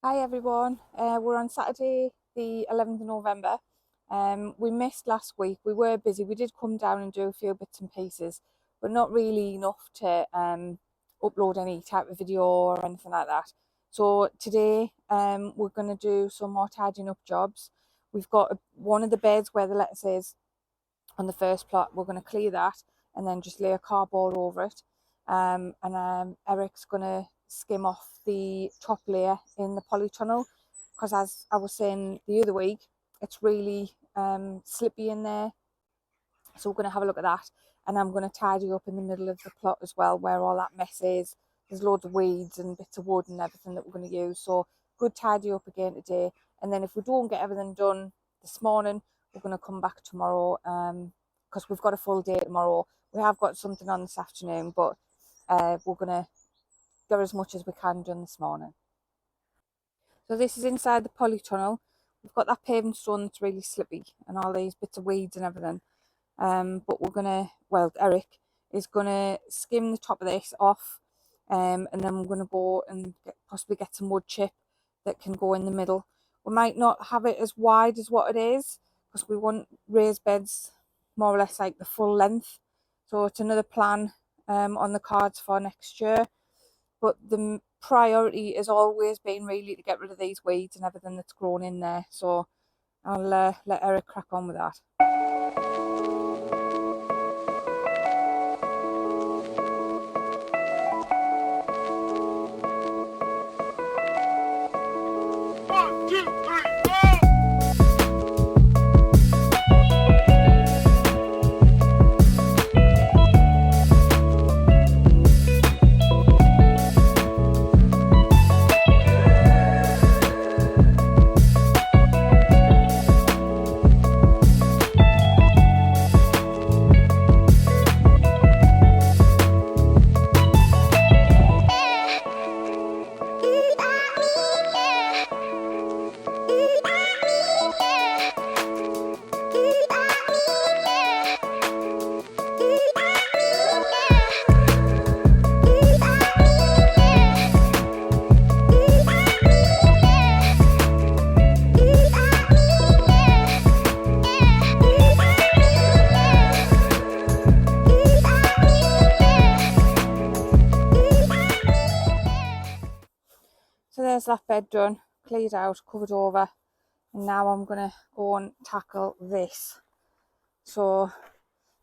Hi everyone, we're on Saturday the 11th of November. We missed last week, we were busy, we did come down and do a few bits and pieces, but not really enough to upload any type of video or anything like that. So today we're going to do some more tidying up jobs. We've got one of the beds where the lettuce is on the first plot, we're going to clear that and then just lay a cardboard over it. Eric's going to skim off the top layer in the polytunnel because, as I was saying the other week, it's really slippy in there. So we're going to have a look at that, and I'm going to tidy up in the middle of the plot as well where all that mess is. There's loads of weeds and bits of wood and everything that we're going to use, so good tidy up again today. And then if we don't get everything done this morning, we're going to come back tomorrow because we've got a full day tomorrow. We have got something on this afternoon, but we're going to get as much as we can done this morning. So this is inside the polytunnel. We've got that paving stone that's really slippy and all these bits of weeds and everything. But we're gonna, well, Eric is gonna skim the top of this off, and then we're gonna go and possibly get some wood chip that can go in the middle. We might not have it as wide as what it is because we want raised beds more or less like the full length. So it's another plan on the cards for next year. But the priority has always been really to get rid of these weeds and everything that's grown in there. So I'll let Eric crack on with that. So there's that bed done, cleared out, covered over, and now I'm going to go and tackle this. So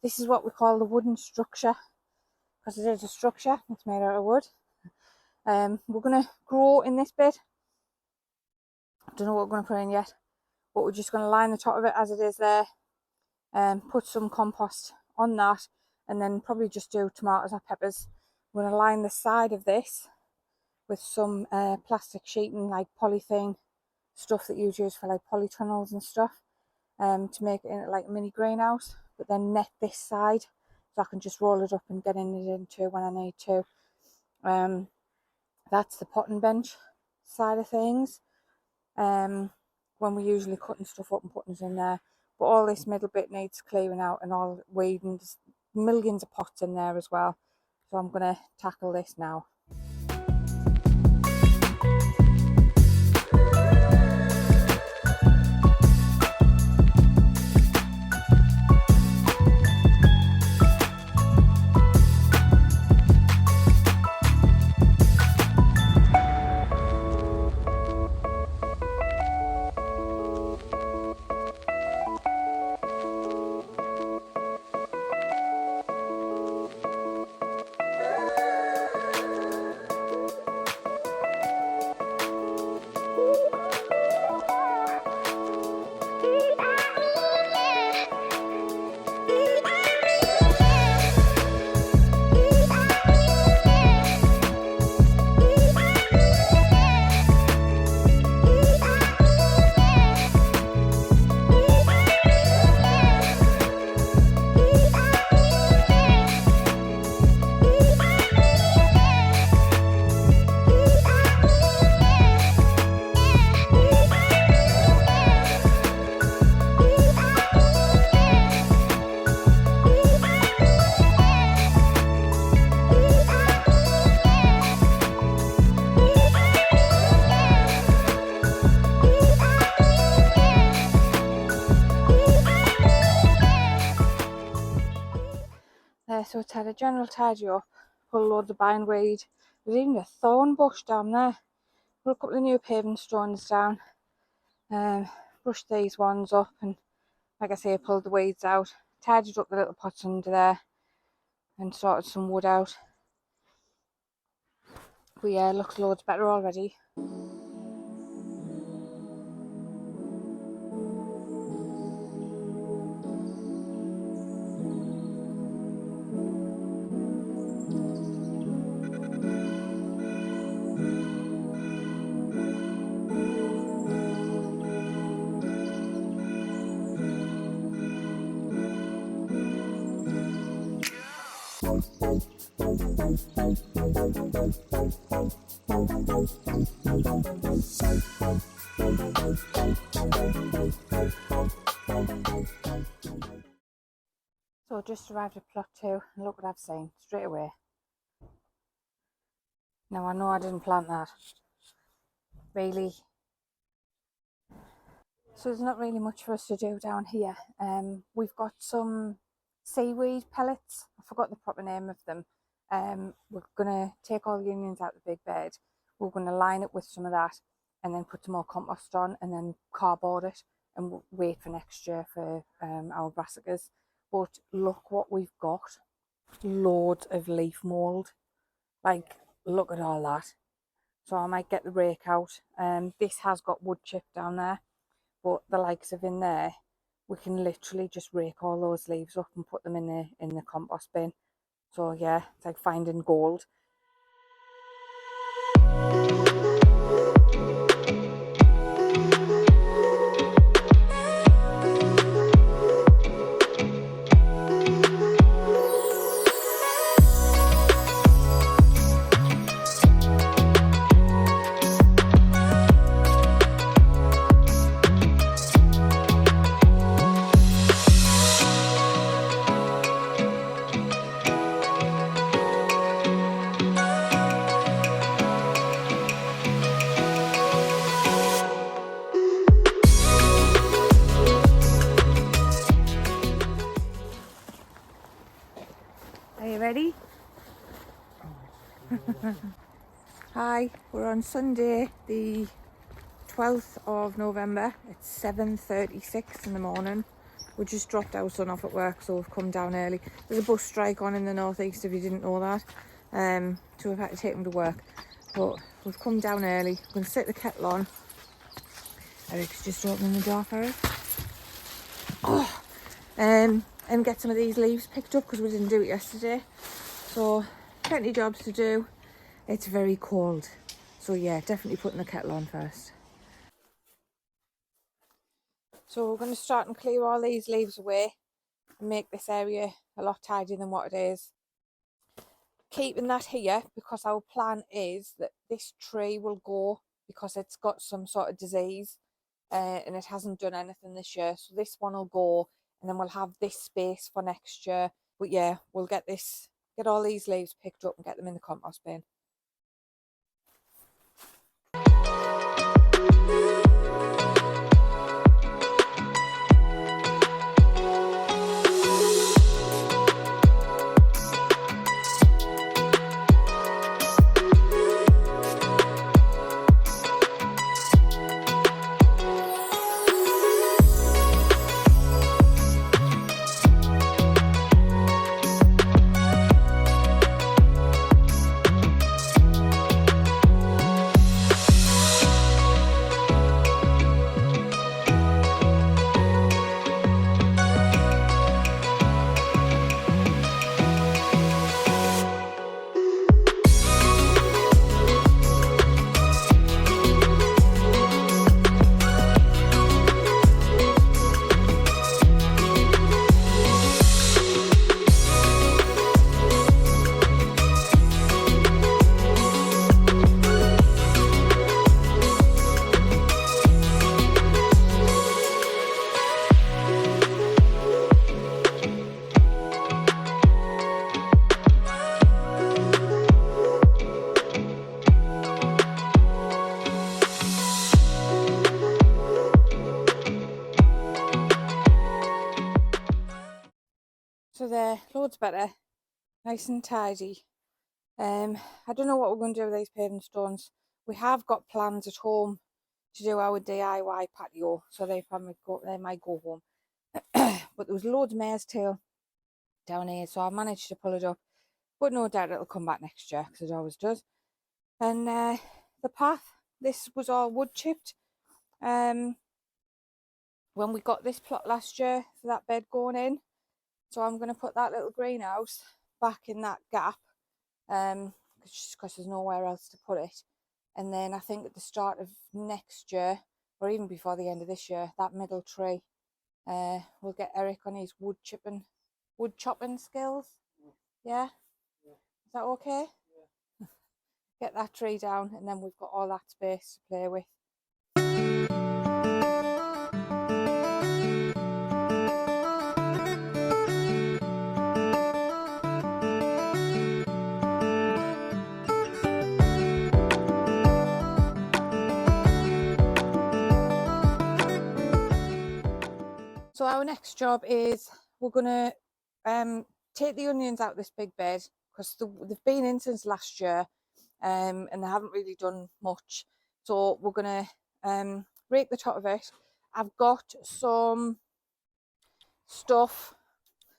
this is what we call the wooden structure, because it is a structure, it's made out of wood. We're going to grow in this bit. I don't know what we're going to put in yet, but we're just going to line the top of it as it is there, and put some compost on that, and then probably just do tomatoes or peppers. We're going to line the side of this with some plastic sheeting, like polythene stuff that you use for like polytunnels and stuff, to make it into like a mini greenhouse, but then net this side so I can just roll it up and get in it into when I need to. That's the potting bench side of things, when we're usually cutting stuff up and putting it in there. But all this middle bit needs clearing out and all weed, and there's millions of pots in there as well. So I'm going to tackle this now. So it's had a general tidy up, put loads of bindweed. There's even a thorn bush down there. Put a couple of new paving stones down. Brushed these ones up and, like I say, pulled the weeds out. Tidied up the little pots under there and sorted some wood out. But yeah, it looks loads better already. So just arrived at plot 2 and look what I've seen straight away. Now I know I didn't plant that, really. So there's not really much for us to do down here. We've got some seaweed pellets. I forgot the proper name of them. We're gonna take all the onions out of the big bed. We're gonna line it with some of that and then put some more compost on and then cardboard it and we'll wait for next year for our brassicas. But look what we've got. Loads of leaf mould. Like, look at all that. So I might get the rake out. This has got wood chip down there, but the likes of in there, we can literally just rake all those leaves up and put them in the compost bin. So yeah, it's like finding gold. Are you ready? Hi, we're on Sunday the 12th of November. It's 7:36 in the morning. We just dropped our son off at work, so we've come down early. There's a bus strike on in the northeast, if you didn't know that. So we've had to take him to work. But we've come down early. We're going to sit the kettle on. Eric's just opening the door for us. Oh, and get some of these leaves picked up because we didn't do it yesterday. So plenty of jobs to do. It's very cold. So yeah, definitely putting the kettle on first. So we're going to start and clear all these leaves away and make this area a lot tidier than what it is. Keeping that here because our plan is that this tree will go because it's got some sort of disease and it hasn't done anything this year. So this one will go and then we'll have this space for next year. But yeah, we'll get all these leaves picked up and get them in the compost bin. So there, loads better. nice and tidy. I don't know what we're going to do with these paving stones. We have got plans at home to do our DIY patio, so they might go home. But there was loads of mare's tail down here, so I managed to pull it up. But no doubt it'll come back next year, because it always does. And the path, this was all wood chipped. When we got this plot last year for that bed going in, so I'm going to put that little greenhouse back in that gap, just because there's nowhere else to put it. And then I think at the start of next year, or even before the end of this year, that middle tree, we'll get Eric on his wood chopping skills. Yeah? Is that okay? Yeah. Get that tree down, and then we've got all that space to play with. So our next job is we're going to take the onions out of this big bed, because they've been in since last year, and they haven't really done much. So we're going to rake the top of it. I've got some stuff.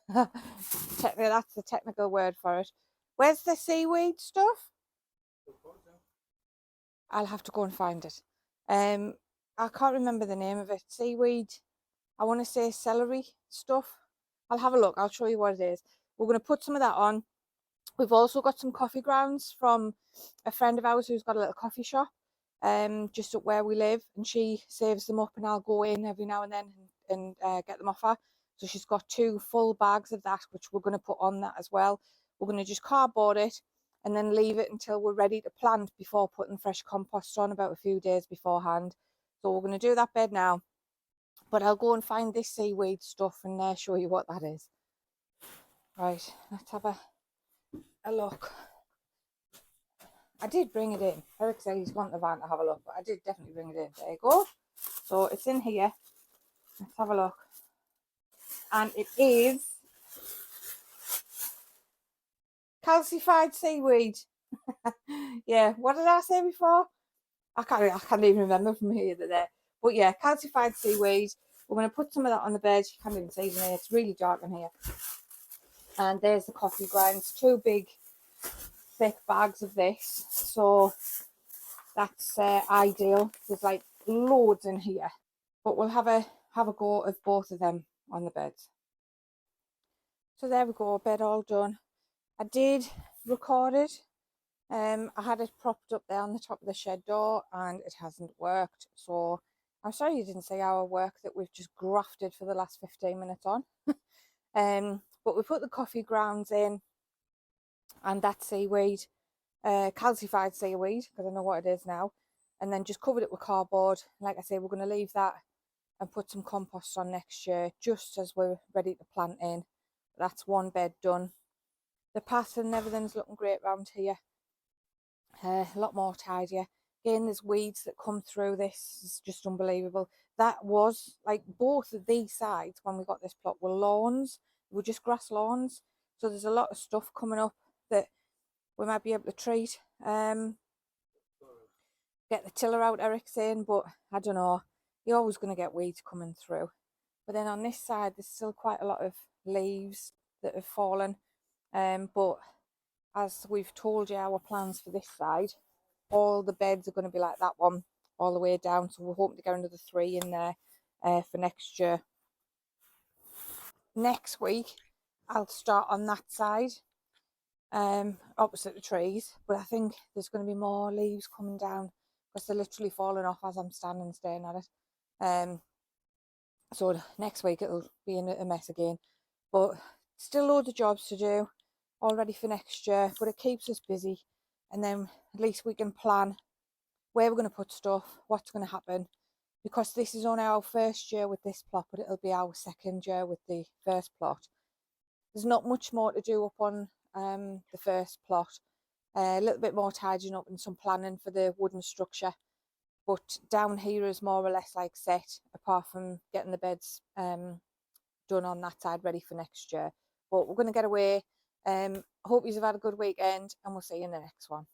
That's the technical word for it. Where's the seaweed stuff? I'll have to go and find it. I can't remember the name of it. Seaweed. I want to say celery stuff. I'll have a look. I'll show you what it is. We're going to put some of that on. We've also got some coffee grounds from a friend of ours who's got a little coffee shop just up where we live, and she saves them up, and I'll go in every now and then and get them off her. So she's got 2 full bags of that, which we're going to put on that as well. We're going to just cardboard it and then leave it until we're ready to plant before putting fresh compost on, about a few days beforehand. So we're going to do that bed now, but I'll go and find this seaweed stuff and show you what that is. Right, let's have a look. I did bring it in. Eric said he's gone to the van to have a look, but I did definitely bring it in. There you go. So it's in here. Let's have a look. And it is calcified seaweed. Yeah, what did I say before? I can't even remember from here to there. But yeah, calcified seaweed. We're going to put some of that on the bed. You can't even see it in here. It's really dark in here. And there's the coffee grounds. 2 big thick bags of this. So that's ideal. There's like loads in here. But we'll have a go of both of them on the beds. So there we go, bed all done. I did record it. I had it propped up there on the top of the shed door, and it hasn't worked. So I'm sorry you didn't see our work that we've just grafted for the last 15 minutes on. But we put the coffee grounds in, and that seaweed, calcified seaweed, because I know what it is now, and then just covered it with cardboard. Like I say, we're going to leave that and put some compost on next year, just as we're ready to plant in. That's one bed done. The path and everything's looking great around here. A lot more tidier. Again, there's weeds that come through this. It's just unbelievable. That was like both of these sides when we got this plot were lawns. They were just grass lawns. So there's a lot of stuff coming up that we might be able to treat. Get the tiller out, Eric's saying, but I don't know. You're always going to get weeds coming through. But then on this side, there's still quite a lot of leaves that have fallen. But as we've told you, our plans for this side, all the beds are going to be like that one all the way down. So we're hoping to get another 3 in there for next year. Next week, I'll start on that side, opposite the trees. But I think there's going to be more leaves coming down, because they're literally falling off as I'm standing staring at it. So next week it'll be a mess again. But still loads of jobs to do, all ready for next year. But it keeps us busy. And then at least we can plan where we're going to put stuff, what's going to happen. Because this is only our first year with this plot, but it'll be our second year with the first plot. There's not much more to do up on the first plot. A little bit more tidying up and some planning for the wooden structure. But down here is more or less like set, apart from getting the beds done on that side ready for next year. But we're going to get away. I hope you've had a good weekend, and we'll see you in the next one.